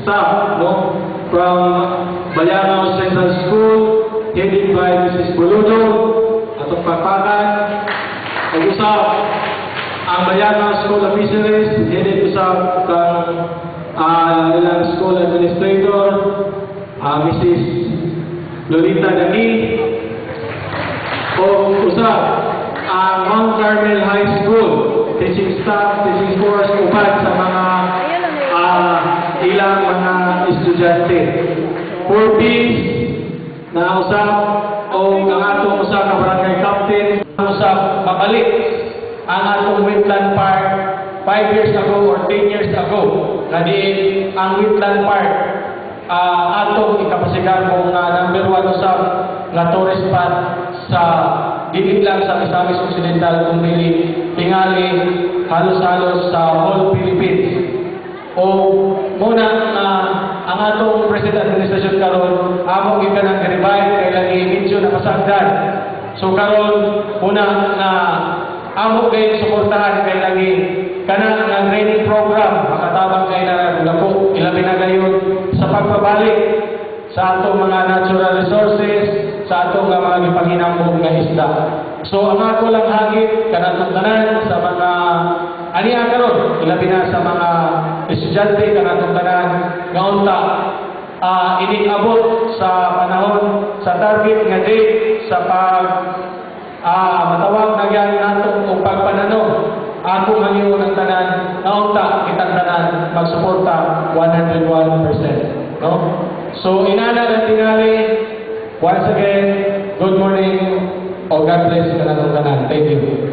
staff, no, from Bayanao Central School, headed by Mrs. Buludo, atong pakpakan. Pag-usap ang Bayanao School of Fisheries, headed usap kang ilang school administrator, Mrs. Lolita Dagi, o usap ang Mount Carmel High School, teaching staff, teaching force, upat sa mga ilang mga estudyante. 4 Ps na usap o ang atong usap na barangay captain, usap makalik ang atong wetland park 5 years ago or 10 years ago. Kadi ang wetland park atong ikapasigan kung number 1 usap na tourist spot sa dili lang sa Misamis Occidental kundi tingali halos-halos sa whole Philippines. O muna ang atong President Administration karon amo gikanang revive kay lagi medyo napasagdan. So karon muna na amo kay suportahan kay lagi kana nga training program makatabang kay na dako ilabi na gayon sa pagpabalik sa atong mga natural resources, sa atong mga gipanginambong nga isda. So ang ako lang hagit kanang tanan sa mga aniya karon ilabi na sa mga estudyante kanang tanan nga unta iniabot sa panahon sa target nga date sa pag matawag na yan natong o pagpanano ako ngayon ng tanan nga unta kitang tanan magsuporta 101%, no? So inana ng tingali, once again, good morning o God bless ka na ng tanan. Thank you.